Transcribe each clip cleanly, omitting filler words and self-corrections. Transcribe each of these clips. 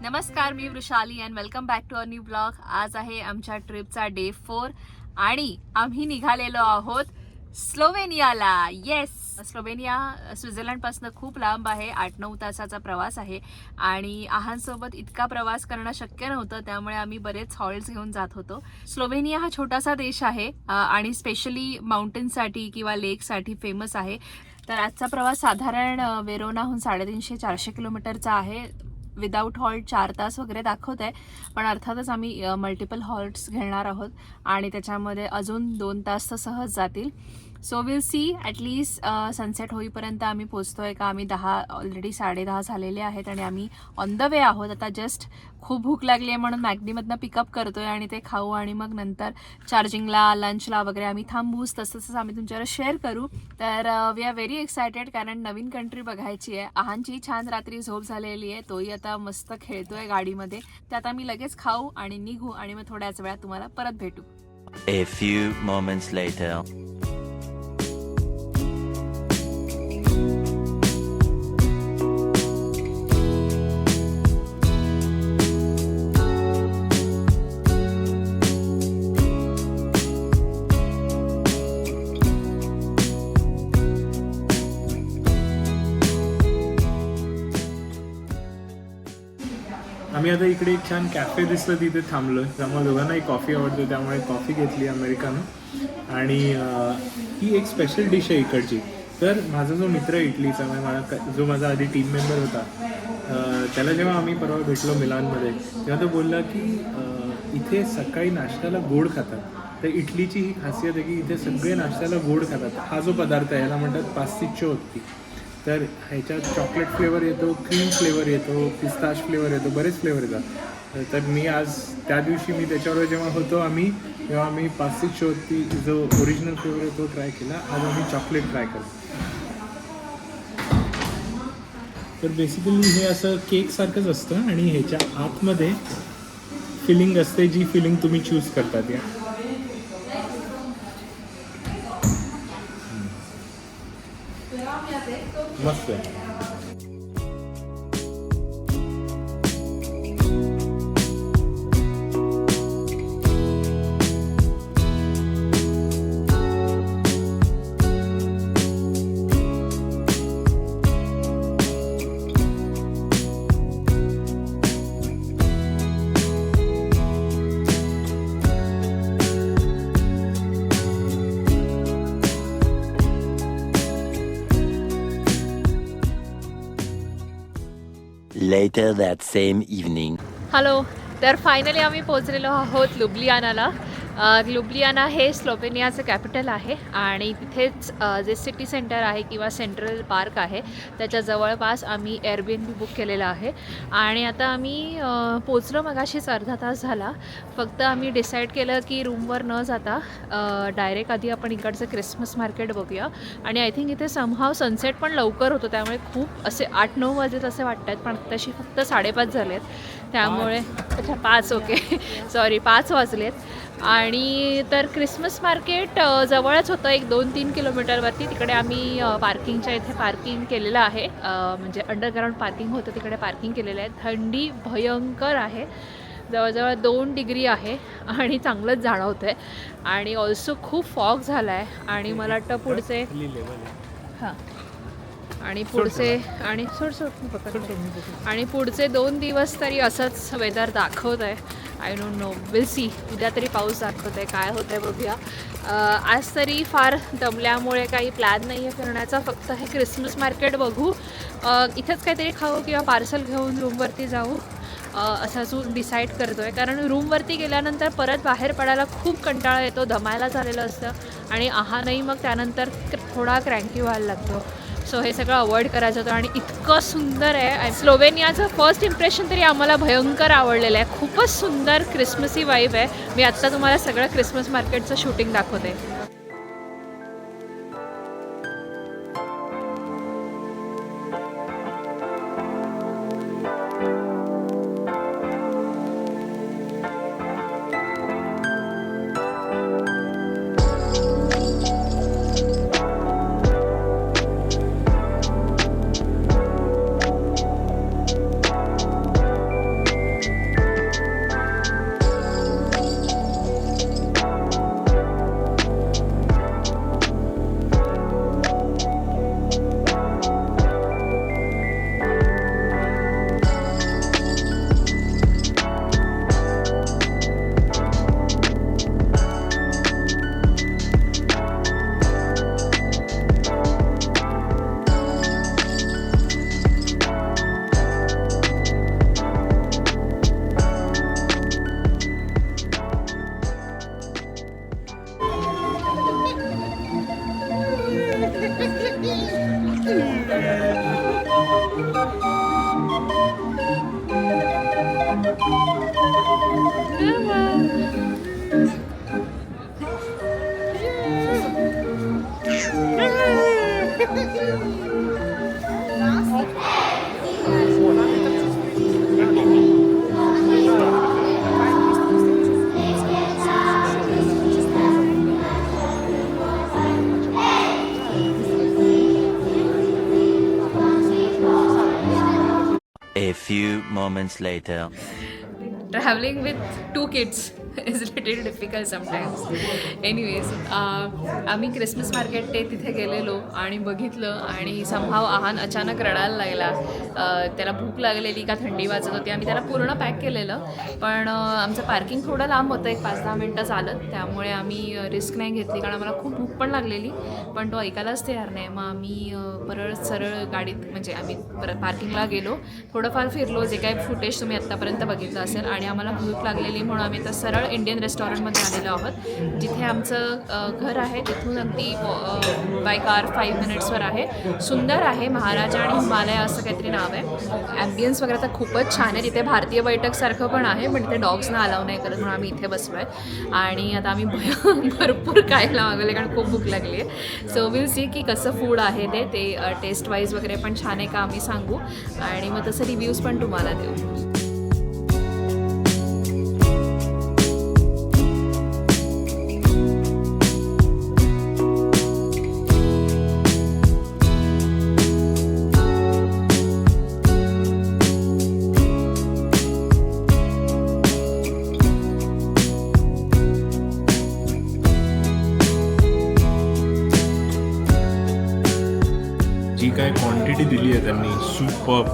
नमस्कार, मी Vrushali and welcome back to a new blog. आज आहे आमच्या ट्रिपचा डे 4 आणि आम्ही निघालेलो आहोत स्लोवेनियाला. येस, स्लोवेनिया स्वित्झर्लंडपासून खूप लांब आहे. 8-9 तासाचा प्रवास आहे आणि आहांसोबत इतका प्रवास करणं शक्य नव्हतं, त्यामुळे आम्ही बरेच हॉल्ट्स घेऊन जात होतो. स्लोवेनिया हा छोटासा देश आहे आणि स्पेशली माउंटेनसाठी किंवा लेकसाठी फेमस आहे. तर आजचा प्रवास साधारण वेरोनाहून 350-400 किलोमीटरचा आहे. विदाऊट हॉल्ट 4 तास वगैरे दाखवत आहे, पण अर्थातच आम्ही मल्टिपल हॉल्ट्स घेणार आहोत आणि त्याच्यामध्ये अजून 2 तास तर सहज जातील. So will see. At least sunset होईपर्यंत आम्ही पोचतोय का. आम्ही ऑलरेडी 10:30 झालेले आहेत आणि आम्ही ऑन द वे आहोत. आता जस्ट खूप भूक लागली आहे म्हणून मॅगडीमधनं पिकअप करतोय आणि ते खाऊ आणि मग नंतर चार्जिंगला लंचला वगैरे आम्ही थांबूच. तसंच आम्ही तुमच्यावर शेअर करू. तर वी आर व्हेरी एक्सायटेड, कारण नवीन कंट्री बघायची आहे. आहांची छान रात्री झोप झालेली आहे, तोही आता मस्त खेळतोय गाडीमध्ये. त्यात आम्ही लगेच खाऊ आणि निघू आणि मग थोड्याच वेळात तुम्हाला परत भेटू. A few moments later. आम्ही आता इकडे एक छान कॅफे दिसलं, तिथे थांबलो. त्यामुळे दोघांनाही कॉफी आवडते, त्यामुळे कॉफी घेतली अमेरिकानं. आणि ही एक स्पेशल डिश आहे इकडची. तर माझा जो मित्र आहे इटलीचा, जो माझा आधी टीम मेंबर होता, त्याला जेव्हा आम्ही परवा भेटलो मिलानमध्ये, तेव्हा तो बोलला की इथे सकाळी नाश्त्याला गोड खातात. तर इटलीची ही खासियत आहे की इथे सगळे नाश्त्याला गोड खातात. हा जो पदार्थ आहे याला म्हणतात पास्टिच्चोत्ती. तर ह्याच्यात चॉकलेट फ्लेवर येतो, क्रीम फ्लेवर येतो, पिस्ताश फ्लेवर येतो, बरेच फ्लेवर येतात. तर मी आज त्या दिवशी त्याच्यावर जेव्हा तेव्हा आम्ही पास्टिच्चोत्ती जो ओरिजिनल फ्लेवर आहे तो ट्राय केला. आज आम्ही चॉकलेट ट्राय करतो. तर बेसिकली हे असं केकसारखंच असतं आणि ह्याच्या आतमध्ये फिलिंग असते, जी फिलिंग तुम्ही चूज करतात. या मस्त आहे. Later that same evening. Hello. तर फायनली आम्ही पोहोचलेलो आहोत लुब्लियानाला. लुब्लियाना हे स्लोवेनियाचं कॅपिटल आहे आणि तिथेच जे सिटी सेंटर आहे किंवा सेंट्रल पार्क आहे त्याच्या जवळपास आम्ही एअरबीएनबी बुक केलेलं आहे. आणि आता आम्ही पोचलो मगाशीच अर्धा तास झाला. फक्त आम्ही डिसाईड केलं की रूमवर न जाता डायरेक्ट आधी आपण इकडचं क्रिसमस मार्केट बघूया. आणि आय थिंक इथे समहाव सनसेट पण लवकर होतो, त्यामुळे खूप असे 8-9 वाजत असे वाटत आहेत, पण तशी फक्त 5:30 झाले आहेत. त्यामुळे 5 ओके सॉरी 5 वाजलेत. आणि तर क्रिसमस मार्केट जवळच होतं, एक 2-3 किलोमीटरवरती. तिकडे आम्ही पार्किंगच्या इथे पार्किंग केलेलं आहे, म्हणजे अंडरग्राऊंड पार्किंग होतं, तिकडे पार्किंग केलेलं आहे. थंडी भयंकर आहे, जवळजवळ 2 डिग्री आहे आणि चांगलंच जाणवतं आहे. आणि ऑल्सो खूप फॉग झाला आहे आणि मला वाटतं पुढचे हां आणि पुढचे 2 दिवस तरी असंच वेदर दाखवत आहे. I don't know, will see. उद्या तरी पाऊस दाखवत आहे, काय होतं आहे बघूया. आज तरी फार दमल्यामुळे काही प्लॅन नाही आहे फिरण्याचा. फक्त हे क्रिसमस मार्केट बघू, इथंच काहीतरी खाऊ किंवा पार्सल घेऊन रूमवरती जाऊ असं अजून डिसाईड करतो आहे. कारण रूमवरती गेल्यानंतर परत बाहेर पडायला खूप कंटाळा येतो, दमायला झालेलं असतं आणि आहानही मग त्यानंतर थोडा क्रँकी व्हायला लागतो. सो हे सगळं अवॉइड करायचं होतं. आणि इतकं सुंदर आहे स्लोवेनियाचं. फर्स्ट इम्प्रेशन तरी आम्हाला भयंकर आवडलेलं आहे. खूपच सुंदर क्रिसमसी वाईब आहे. मी आत्ता तुम्हाला सगळं क्रिसमस मार्केटचं शूटिंग दाखवते. A few moments later. Traveling with 2 kids is little difficult sometimes. Anyways, आम्ही क्रिसमस मार्केट डे तिथे गेलेलो आणि बघितलं आणि समहाव आहान अचानक रडायला लागला. त्याला भूक लागलेली का थंडी वाजत होती. आम्ही त्याला पूर्ण पॅक केलेलं, पण आमचं पार्किंग थोडं लांब होतं, एक 5-10 मिनटं चालत, त्यामुळे आम्ही रिस्क नाही घेतली कारण आम्हाला खूप भूक पण लागलेली, पण तो ऐकायलाच तयार नाही. मग आम्ही सरळ गाडीत म्हणजे आम्ही परत पार्किंगला गेलो, थोडंफार फिरलो, जे काही फुटेज तुम्ही आत्तापर्यंत बघितलं असेल, आणि आम्हाला भूक लागलेली म्हणून आम्ही तर सरळ इंडियन रेस्टॉरंटमध्ये आलेलो आहोत, जिथे आमचं घर आहे तिथून अगदी बाय कार 5 मिनिट्सवर आहे. सुंदर आहे, महाराजा आणि हिमालय असं काहीतरी नाव आहे. ॲम्बियन्स वगैरे तर खूपच छान आहे. तिथे भारतीय बैठकसारखं पण आहे, पण तिथे डॉग्सना अलाव नाही करत म्हणून आम्ही इथे बसलो आहे. आणि आता आम्ही भरपूर खायला मागवले कारण खूप भूक लागली आहे. सो विल सी की कसं फूड आहे ते टेस्ट वाईज वगैरे पण छान आहे का आम्ही सांगू, आणि मग तसं रिव्ह्यूज पण तुम्हाला देऊ. जी काय क्वांटिटी दिली आहे त्यांनी, सुपर्ब,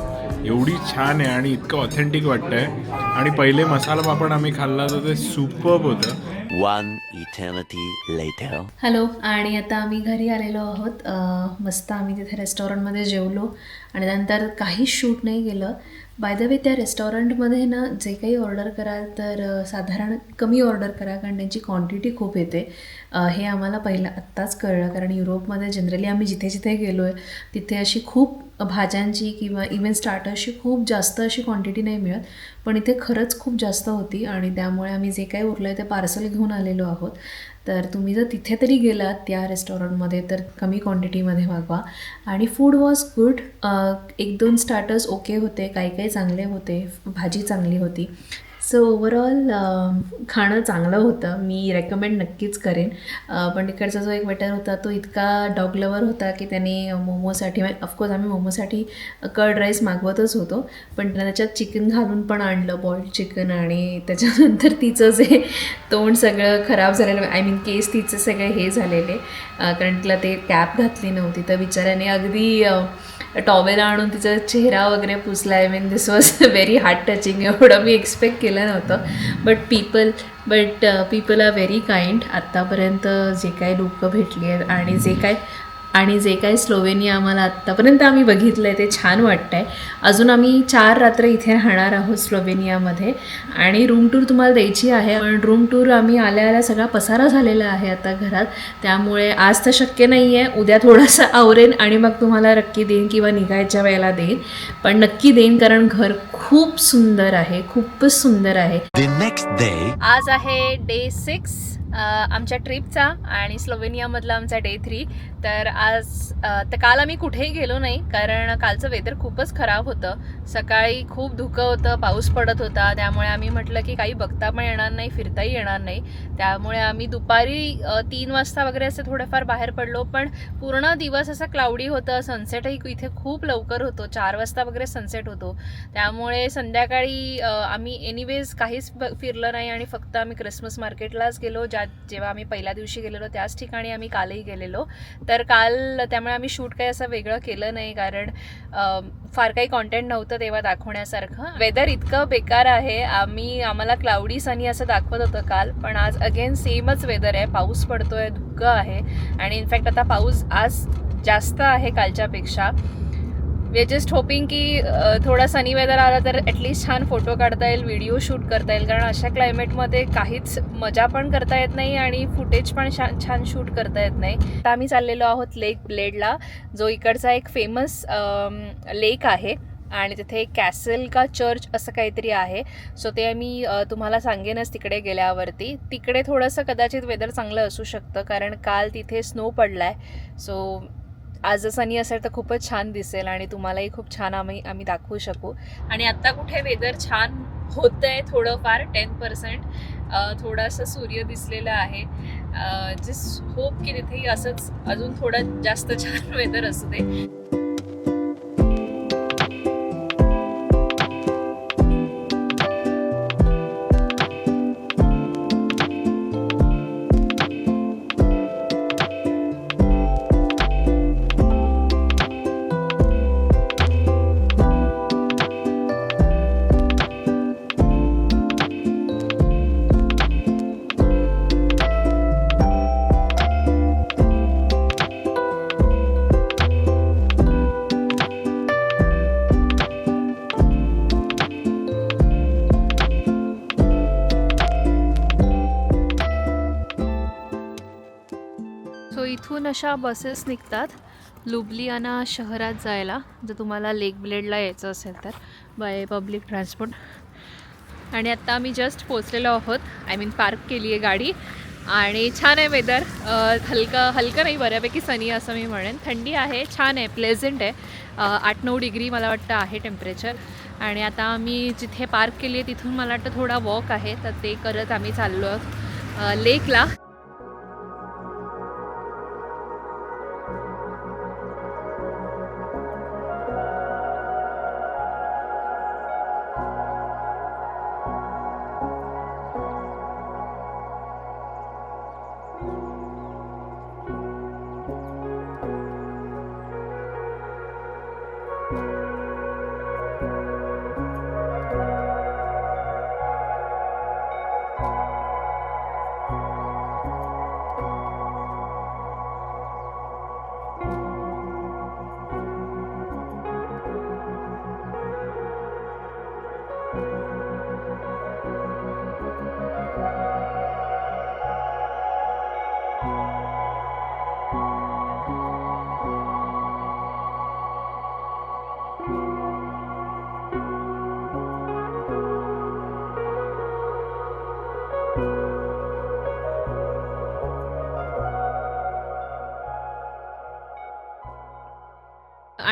एवढी छान आहे आणि इतकं ऑथेंटिक वाटतंय. आणि पहिले मसाला पापड आम्ही खाल्ला तर ते सुपर्ब होतं. One eternity later. हॅलो, आणि आता आम्ही घरी आलेलो आहोत. मस्त आम्ही तिथे रेस्टॉरंटमध्ये जेवलो आणि त्यानंतर काही शूट नाही केलं. बाय द वे, त्या रेस्टॉरंटमध्ये ना जे काही ऑर्डर कराल तर साधारण कमी ऑर्डर करा कारण त्यांची क्वांटिटी खूप येते. हे आम्हाला आत्ताच कळलं कारण युरोपमध्ये जनरली आम्ही जिथे जिथे गेलो आहे तिथे अशी खूप भाज्यांची किंवा इवन स्टार्टर्सची खूप जास्त अशी क्वांटिटी नाही मिळत, पण इथे खरंच खूप जास्त होती आणि त्यामुळे आम्ही जे काही उरलं आहे ते पार्सल घेऊन आलेलो आहोत. तर तुम्ही जर तिथे तरी गेलात त्या रेस्टॉरंटमध्ये तर कमी क्वांटिटीमध्ये मागवा. आणि food was good. 1-2 starters okay होते, काही चांगले होते, भाजी चांगली होती. सो ओव्हरऑल खाणं चांगलं होतं, मी रेकमेंड नक्कीच करेन. पण तिकडचा जो एक वेटर होता तो इतका डॉग लवर होता की त्याने मोमोसाठी, ऑफकोर्स आम्ही मोमोसाठी कर्ड राईस मागवतच होतो, पण त्याच्यात चिकन घालून पण आणलं, बॉइल्ड चिकन. आणि त्याच्यानंतर तिचं जे तोंड सगळं खराब झालेलं, आय मीन केस तिचे सगळे हे झालेले, कारण तिला ते कॅप घातली नव्हती, तर बिचाऱ्याने अगदी टॉवेल आणून तिचा चेहरा वगैरे पुसला. I mean this was very heart touching. एवढं मी एक्सपेक्ट केलं नव्हतं. But people are very kind. आत्तापर्यंत जे काही लोकं भेटली आहेत आणि जे काय स्लोवेनिया आम्हाला आत्तापर्यंत आम्ही बघितलं आहे ते छान वाटतं आहे. अजून आम्ही 4 रात्र इथे राहणार आहोत स्लोवेनियामध्ये आणि रूम टूर तुम्हाला द्यायची आहे, पण रूम टूर आम्ही आल्या सगळा पसारा झालेला आहे आता घरात, त्यामुळे आज तर शक्य नाही आहे. उद्या थोडासा आवरेन आणि मग तुम्हाला नक्की देईन किंवा निघायच्या वेळेला देईन, पण नक्की देईन कारण घर खूप सुंदर आहे, खूपच सुंदर आहे. The next day. आज आहे डे 6 आमच्या ट्रिपचा आणि स्लोवेनियामधला आमचा डे 3. तर तर काल आम्ही कुठेही गेलो नाही कारण कालचं वेदर खूपच खराब होतं. सकाळी खूप धुकं होतं, पाऊस पडत होता, त्यामुळे आम्ही म्हटलं की काही बघता पण येणार नाही, फिरताही येणार नाही. त्यामुळे आम्ही दुपारी 3 वाजता वगैरे असं थोडंफार बाहेर पडलो, पण पूर्ण दिवस असं क्लाउडी होतं. सनसेटही इथे खूप लवकर होतो, 4 वाजता वगैरे सनसेट होतो. त्यामुळे संध्याकाळी आम्ही एनिवेज काहीच फिरलं नाही आणि फक्त आम्ही क्रिसमस मार्केटलाच गेलो, जेव्हा आम्ही पहिल्या दिवशी गेलेलो त्याच ठिकाणी आम्ही कालही गेलेलो. तर काल त्यामुळे आम्ही शूट काही असं वेगळं केलं नाही कारण फार काही कॉन्टेंट नव्हतं तेव्हा दाखवण्यासारखं. वेदर इतकं बेकार आहे, आम्हाला क्लाउडी सनी असं दाखवत होतं काल, पण आज अगेन सेमच वेदर आहे, पाऊस पडतोय, धुकं आहे आणि इनफॅक्ट आता पाऊस आज जास्त आहे कालच्यापेक्षा. वी आर जस्ट होपिंग की थोडा सनी वेदर आला तर ॲटलिस्ट छान फोटो काढता येईल, व्हिडिओ शूट करता येईल, कारण अशा क्लायमेटमध्ये काहीच मजा पण करता येत नाही आणि फुटेज पण छान शूट करता येत नाही. आता आम्ही चाललेलो आहोत लेक ब्लेडला, जो इकडचा एक फेमस लेक आहे आणि तिथे एक कॅसल का चर्च असं काहीतरी आहे. सो ते आम्ही तुम्हाला सांगेनच तिकडे गेल्यावरती. तिकडे थोडंसं कदाचित वेदर चांगलं असू शकतं, कारण काल तिथे स्नो पडला आहे. सो आज सनी असेल तर खूपच छान दिसेल आणि तुम्हालाही खूप छान आम्ही दाखवू शकू. आणि आत्ता कुठे वेदर छान होतं आहे थोडंफार 10%. थोडंसं सूर्य दिसलेलं आहे. जस्ट होप की तिथेही असंच अजून थोडं जास्त छान वेदर असू दे. सो इथून अशा बसेस निघतात लुब्लियाना शहरात जायला, जर तुम्हाला लेक ब्लेडला यायचं असेल तर बाय पब्लिक ट्रान्सपोर्ट. आणि आत्ता आम्ही जस्ट पोचलेलो आहोत, आय मीन पार्क केली आहे गाडी आणि छान आहे वेदर. हलकं नाही, बऱ्यापैकी सनी असं मी म्हणेन. थंडी आहे, छान आहे, प्लेझंट आहे. 8-9 डिग्री मला वाटतं आहे टेम्परेचर. आणि आता आम्ही जिथे पार्क केली आहे तिथून मला वाटतं थोडा वॉक आहे, तर ते करत आम्ही चाललो आहोत लेकला.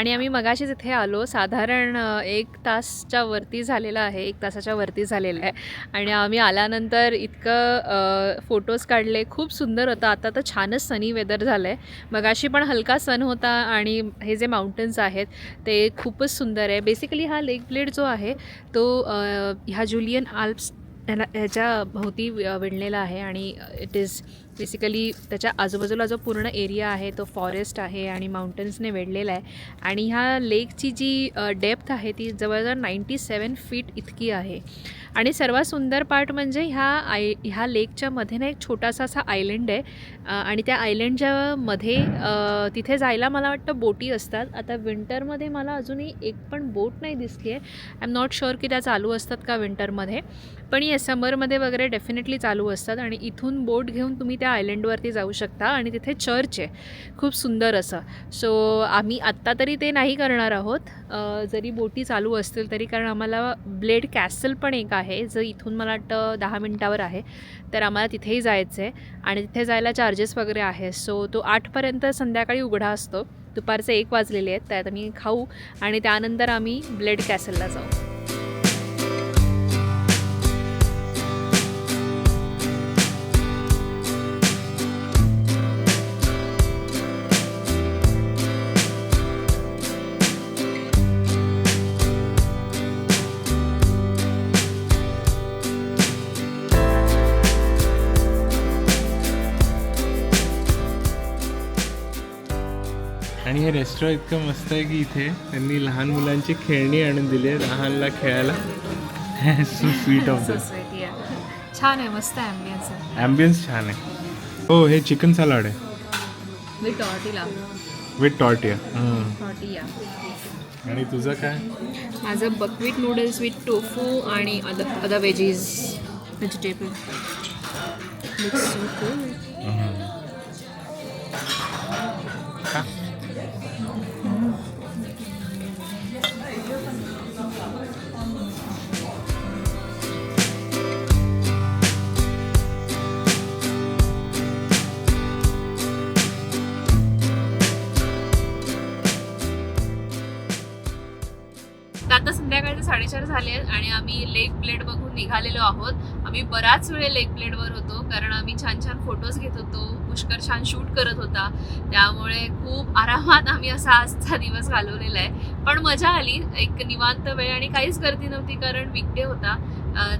आणि आम्ही मगाशीच इथे आलो, साधारण 1 तासच्या वरती झालेला आहे, 1 तासाच्या वरती झालेलं आहे. आणि आम्ही आल्यानंतर इतकं फोटोज काढले, खूप सुंदर होतं. आता तर छानच सनी वेदर झालं आहे. मगाशी पण हलका सन होता आणि हे जे माउंटन्स आहेत ते खूपच सुंदर आहे. बेसिकली हा लेक ब्लेड जो आहे तो ह्या जुलियन आल्प्स ह्याच्या भोवती विणलेला आहे आणि इट इज बेसिकली त्याच्या आजूबाजूला जो पूर्ण एरिया आहे तो फॉरेस्ट आहे आणि माउंटन्सने वेढलेला आहे. आणि ह्या लेकची जी डेप्थ आहे ती जवळजवळ 97 फीट इतकी आहे. आणि सर्वात सुंदर पार्ट म्हणजे ह्या लेकच्या मध्ये ना एक छोटासा असा आयलंड आहे आणि त्या आयलंडच्या मध्ये तिथे जायला मला वाटतं बोटी असतात. आता विंटरमध्ये मला अजूनही एक पण बोट नाही दिसली आहे. आय एम नॉट शुअर की त्या चालू असतात का विंटरमध्ये, पण ये समरमध्ये वगैरे डेफिनेटली चालू असतात. आणि इथून बोट घेऊन तुम्ही त्या आयलंडवरती जाऊ शकता आणि तिथे चर्च आहे खूप सुंदर असं. सो आम्ही आत्ता तरी ते नाही करणार आहोत जरी बोटी चालू असतील तरी, कारण आम्हाला ब्लेड कॅसल पण एक आहे जो इथून मला वाटतं 10 मिनटावर आहे, तर आम्हाला तिथेही जायचं आहे आणि तिथे जायला चार्जेस वगैरे आहे. सो तो 8पर्यंत संध्याकाळी उघडा असतो. दुपारचे 1 वाजलेले आहेत, त्यात आम्ही खाऊ आणि त्यानंतर आम्ही ब्लेड कॅसलला जाऊ. आणि हे रेस्टॉरंट इतकं मस्त आहे की इथे त्यांनी लहान मुलांची खेळणी आणून दिली आहे लहानला खेळायला. सो स्वीट ऑफ द छान आहे, मस्त ॲम्बियन्स आहे. ॲम्बियन्स छान आहे. हो, हे चिकन सलाड आहे with tortilla. With tortilla. Tortilla. आणि तुझं काय? माझं बकवीट नूडल्स विथ टोफू आणि other veggies vegetable. Looks so good. आता संध्याकाळचे 4:30 झाले आहेत आणि आम्ही लेक प्लेट बघून निघालेलो आहोत. आम्ही बराच वेळ लेक प्लेटवर होतो कारण आम्ही छान छान फोटोज घेत होतो. पुष्कर छान शूट करत होता, त्यामुळे खूप आरामात आम्ही असा आजचा दिवस घालवलेला आहे. पण मजा आली, एक निवांत वेळ आणि काहीच गर्दी नव्हती कारण वीकडे होता,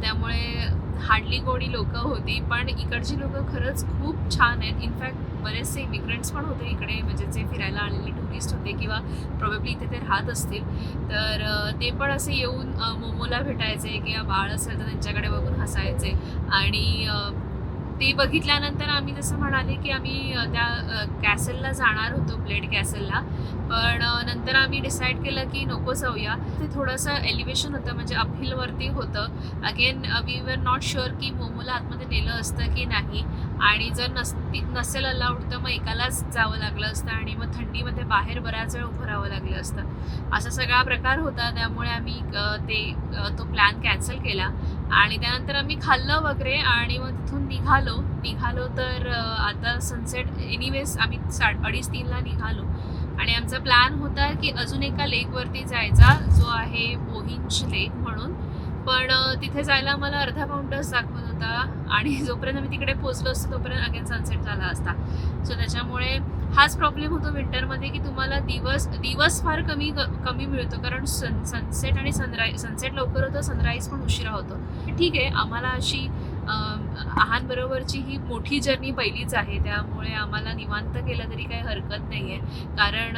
त्यामुळे हार्डली कोणी लोक होती. पण इकडची लोक खरंच खूप छान आहेत. इनफॅक्ट बरेचसे इमिग्रंट्स पण होते इकडे, म्हणजे जे फिरायला आलेले टुरिस्ट होते किंवा प्रोबेबली इथे ते राहत असतील, तर ते पण असे येऊन मोमोला भेटायचे किंवा बाळ असेल तर त्यांच्याकडे बघून हसायचे. आणि ते बघितल्यानंतर आम्ही जसं म्हणाले की आम्ही त्या कॅसलला जाणार होतो, ब्लेड कॅसलला, पण नंतर आम्ही डिसाईड केलं की नको जाऊया. ते थोडंसं एलिव्हेशन होतं, म्हणजे अपहिलवरती होतं. Again we were not sure की मोमोला आतमध्ये नेलं असतं की नाही, आणि जर नसेल अलाउड तर मग एकालाच जावं लागलं असतं आणि मग थंडीमध्ये बाहेर बऱ्याच वेळ उभं राहावं लागलं असतं. असा सगळा प्रकार होता, त्यामुळे आम्ही तो प्लॅन कॅन्सल केला. आणि त्यानंतर आम्ही खाल्लं वगैरे आणि मग तिथून निघालो तर आता सनसेट एनिवेज आम्ही 2:30-3ला निघालो आणि आमचा प्लॅन होता की अजून एका लेकवरती जायचा, जो आहे बोहिंच लेक म्हणून. पण तिथे जायला मला अर्धा पाऊण तास दाखवत होता आणि जोपर्यंत मी तिकडे पोहोचलो असतो तोपर्यंत अगेन सनसेट झाला असता. सो त्याच्यामुळे हाच प्रॉब्लेम होतो विंटरमध्ये की तुम्हाला दिवस फार कमी मिळतो, कारण सनसेट आणि सनसेट लवकर होतं, सनराईज पण उशिरा होतो. ठीक आहे, आम्हाला अशी बरोबरची ही मोठी जर्नी पहिलीच आहे, त्यामुळे आम्हाला निवांत केलं तरी काही हरकत नाही आहे. कारण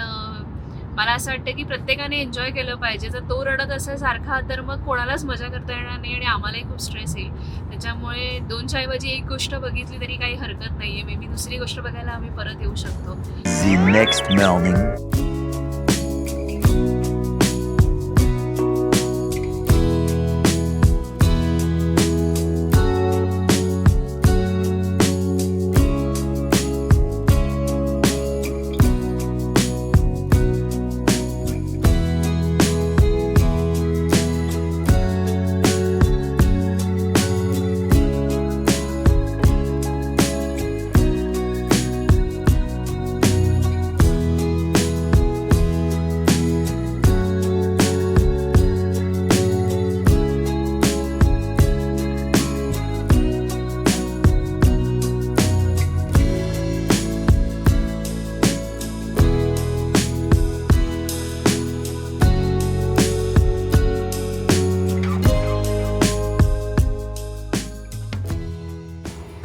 मला असं वाटतं की प्रत्येकाने एन्जॉय केलं पाहिजे. जर तो रडत असेल सारखा तर मग कोणालाच मजा करता येणार नाही आणि आम्हालाही खूप स्ट्रेस येईल. त्याच्यामुळे 2च्या ऐवजी एक गोष्ट बघितली तरी काही हरकत नाही आहे. मे बी दुसरी गोष्ट बघायला आम्ही परत येऊ शकतो. The next morning.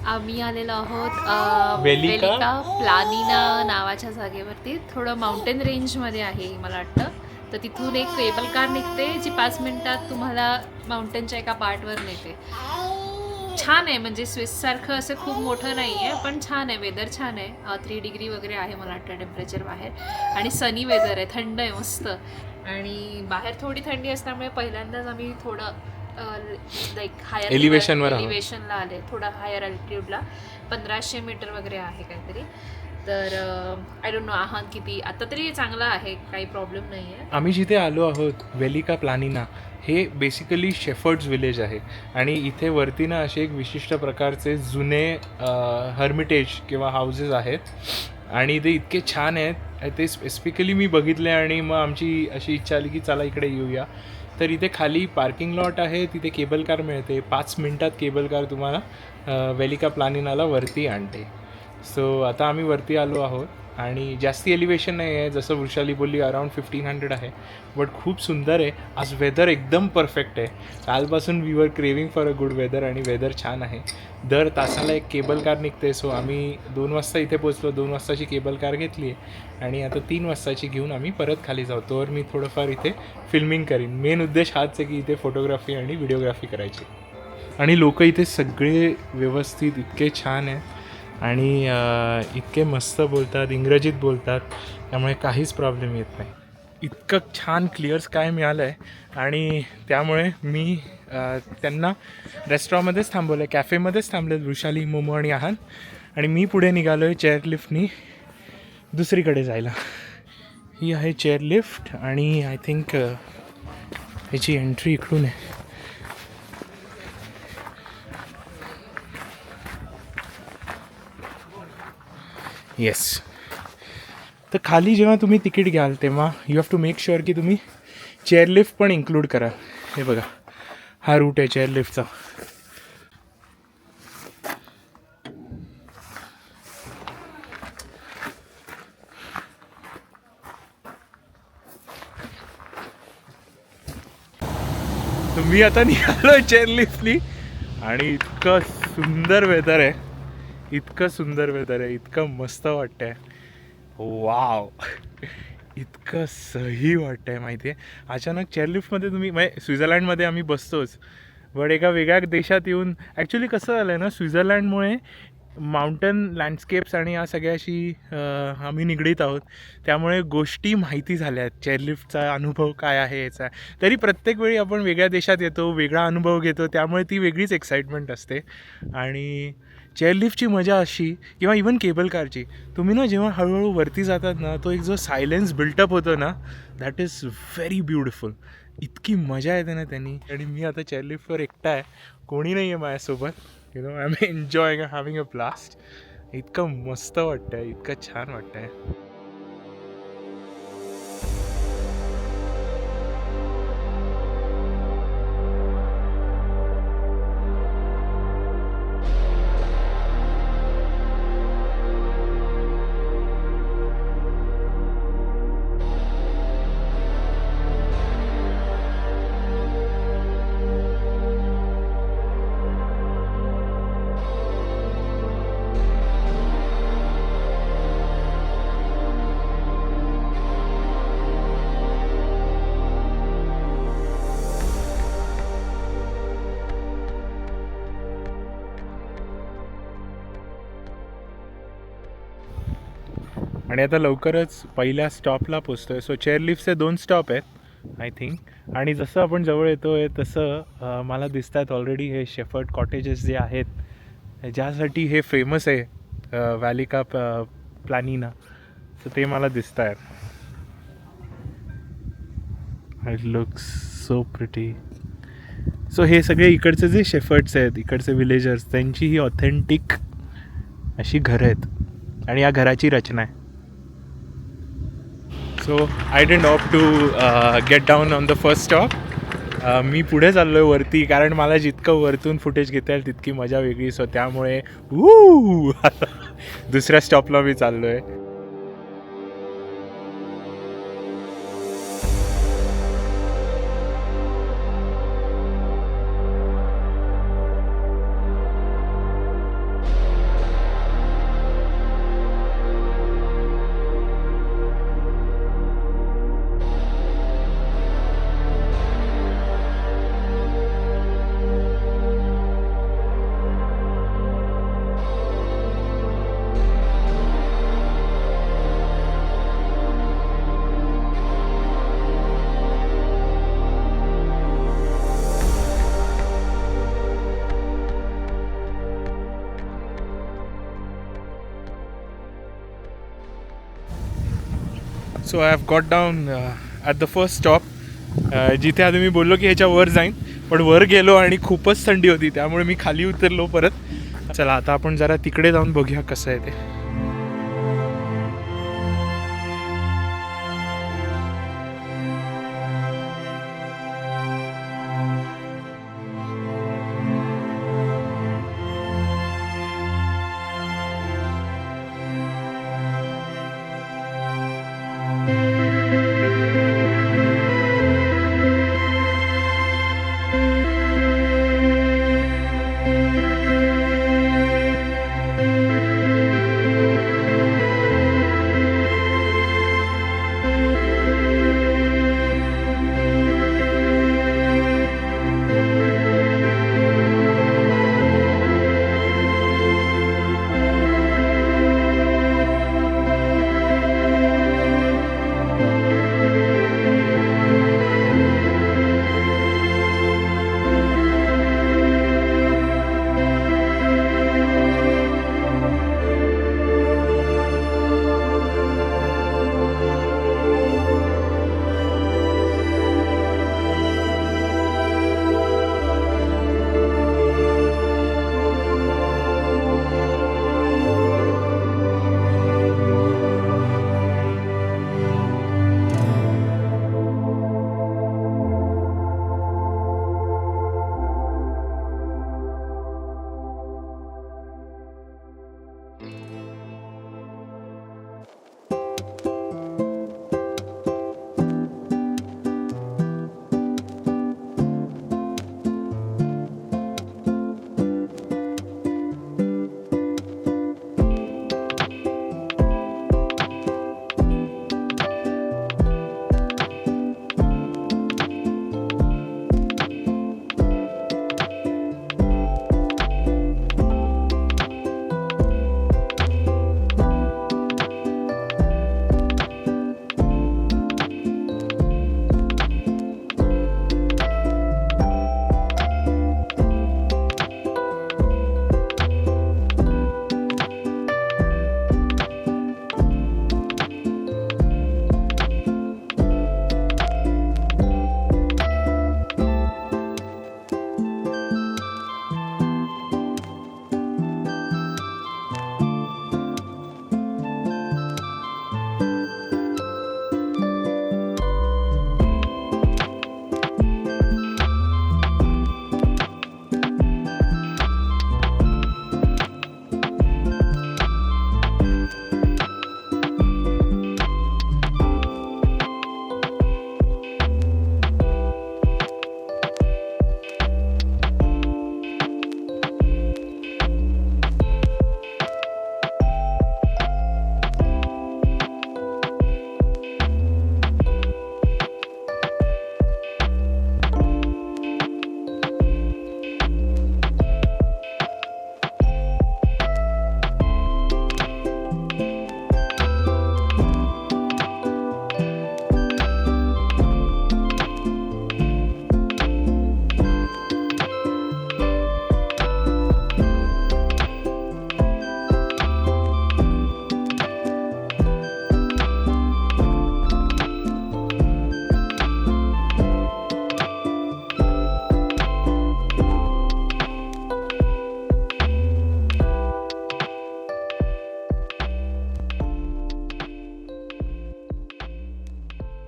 आम्ही आलेलो आहोत वेलिका प्लानिना नावाच्या जागेवरती. थोडं माउंटेन रेंजमध्ये आहे मला वाटतं. तर तिथून एक केबल कार निघते जी 5 मिनिटात तुम्हाला माउंटेनच्या एका पार्टवर नेते. छान आहे, म्हणजे स्विससारखं असं खूप मोठं नाही आहे, पण छान आहे. वेदर छान आहे. 3 डिग्री वगैरे आहे मला वाटतं टेम्परेचर बाहेर, आणि सनी वेदर आहे, थंड आहे मस्त. आणि बाहेर थोडी थंडी असल्यामुळे पहिल्यांदाच आम्ही थोडं लाईक हायर एलिव्हेशनला आले, थोडं हायर अल्टिट्यूडला. 1500 मीटर वगैरे आहे काहीतरी. तर आय डोंट नो आहात किती, आता तरी चांगलं आहे, काही प्रॉब्लेम नाही आहे. आम्ही जिथे आलो आहोत वेलिका प्लानिना, हे बेसिकली शेफर्ड्स विलेज आहे. आणि इथे वरती ना असे एक विशिष्ट प्रकारचे जुने हर्मिटेज किंवा हाऊसेस आहेत आणि ते इतके छान आहेत. ते स्पेसिफिकली मी बघितले आणि मग आमची अशी इच्छा आली की चला इकडे येऊया. तर इथे खाली पार्किंग लॉट आहे, तिथे केबल कार मिळते. 5 मिनिटात केबल कार तुम्हाला वेलिका प्लानिनाला वरती आणते. सो आता आम्ही वरती आलो आहोत आणि जास्ती एलिव्हेशन नाही आहे, जसं वृषाली बोलली अराउंड 1500 आहे, बट खूप सुंदर आहे. आज वेदर एकदम परफेक्ट आहे. कालपासून we were craving for a good weather आणि वेदर छान आहे. दर तासाला एक केबल कार निघते. सो आम्ही 2 वाजता इथे पोचलो, 2 वाजताची केबल कार घेतली आहे आणि आता 3 वाजताची घेऊन आम्ही परत खाली जाऊ. तोवर मी थोडंफार इथे फिल्मिंग करीन. मेन उद्देश हाच आहे की इथे फोटोग्राफी आणि व्हिडिओग्राफी करायची. आणि लोक इथे सगळे व्यवस्थित इतके छान आहेत. आणि इतके मस्त बोलतात, इंग्रजीत बोलतात, त्यामुळे काहीच प्रॉब्लेम येत नाही. इतकं छान क्लिअर स्काय मिळालं आहे आणि त्यामुळे मी त्यांना रेस्टॉरंटमध्येच थांबवलं आहे, कॅफेमध्येच थांबले, वृषाली, मोमो आणि आहान. आणि मी पुढे निघालो आहे चेअरलिफ्टनी दुसरीकडे जायला. ही आहे चेअरलिफ्ट आणि आय थिंक ह्याची एंट्री इकडून आहे. येस. तर खाली जेव्हा तुम्ही तिकीट घ्याल तेव्हा you have to make sure की तुम्ही चेअरलिफ्ट पण इन्क्लूड करा. हे बघा, हा रूट आहे चेअरलिफ्टचा. तर मी आता निघालो चेअरलिफ्टनी आणि इतकं सुंदर वेदर आहे, इतकं सुंदर वेदर आहे, इतकं मस्त वाटतंय. वाव, इतकं सही वाटतंय माहिती आहे. अचानक चेअरलिफ्टमध्ये तुम्ही म्हणजे स्वित्झर्लंडमध्ये आम्ही बसतोच, बट एका वेगळ्या देशात येऊन ॲक्च्युली कसं झालं आहे ना, स्वित्झर्लंडमुळे माउंटन लँडस्केप्स आणि या सगळ्याशी आम्ही निगडीत आहोत, त्यामुळे गोष्टी माहिती झाल्या आहेत. चेअरलिफ्टचा अनुभव काय आहे याचा. तरी प्रत्येक वेळी आपण वेगळ्या देशात येतो, वेगळा अनुभव घेतो, त्यामुळे ती वेगळीच एक्साइटमेंट असते. आणि चेअरलिफ्टची मजा अशी, किंवा इवन केबल कारची, तुम्ही ना जेव्हा हळूहळू वरती जातात ना, तो एक जो सायलेन्स बिल्टअप होतो ना, दॅट इज व्हेरी ब्युटिफुल. इतकी मजा येते ना त्यांनी. आणि मी आता चेअरलिफ्टवर एकटा आहे, कोणी नाही आहे माझ्यासोबत. You know, I am enjoying, having a blast. इतकं मस्त वाटतं आहे, इतकं छान वाटतं आहे. आणि आता लवकरच पहिल्या स्टॉपला पोचतो आहे. सो चेअरलिफ्टचे 2 स्टॉप आहेत आय थिंक. आणि जसं आपण जवळ येतो आहे तसं मला दिसतात ऑलरेडी हे शेफर्ड कॉटेजेस जे आहेत, ज्यासाठी हे फेमस आहे व्हॅलिका प्लानिना, सो ते मला दिसत आहेत. It looks so pretty. So हे सगळे इकडचे जे शेफर्ड्स आहेत, इकडचे विलेजर्स, त्यांची ही ऑथेंटिक अशी घरं आहेत आणि या घराची रचना आहे. So I didn't opt to get down on the first stop. मी पुढे चाललो आहे वरती, कारण मला जितकं वरतून फुटेज घेता येईल तितकी मजा वेगळी. सो त्यामुळे दुसऱ्या स्टॉपला मी चाललो आहे. So I have got down at the first stop, जिथे आता मी बोललो की ह्याच्या वर जाईन, पण वर गेलो आणि खूपच थंडी होती, त्यामुळे मी खाली उतरलो परत. चला आता आपण जरा तिकडे जाऊन बघूया कसं आहे ते.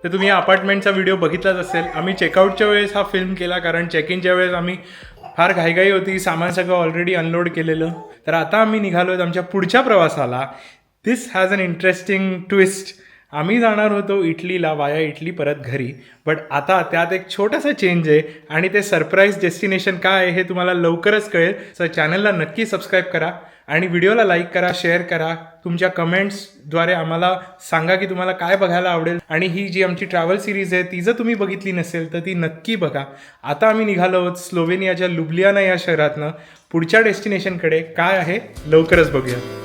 तर तुम्ही या अपार्टमेंटचा व्हिडिओ बघितलाच असेल. आम्ही चेकआउटच्या वेळेस हा फिल्म केला, कारण चेक इनच्या वेळेस आम्ही फार घाईघाई होती, सामान सगळं ऑलरेडी अनलोड केलेलं. तर आता आम्ही निघालो आहोत आमच्या पुढच्या प्रवासाला. दिस हॅज अन इंटरेस्टिंग ट्विस्ट. आम्ही जाणार होतो इटलीला, वाया इटली परत घरी. बट आता त्यात एक छोटासा चेंज आहे आणि ते सरप्राईज डेस्टिनेशन काय आहे हे तुम्हाला लवकरच कळेल. सो चॅनलला नक्की सबस्क्राईब करा आणि व्हिडिओला लाईक करा, शेअर करा. तुमच्या कमेंट्सद्वारे आम्हाला सांगा की तुम्हाला काय बघायला आवडेल. आणि ही जी आमची ट्रॅव्हल सिरीज आहे ती जर तुम्ही बघितली नसेल तर ती नक्की बघा. आता आम्ही निघालो आहोत स्लोवेनियाच्या लुब्लियाना या शहरातनं पुढच्या डेस्टिनेशनकडे. काय आहे लवकरच बघूया.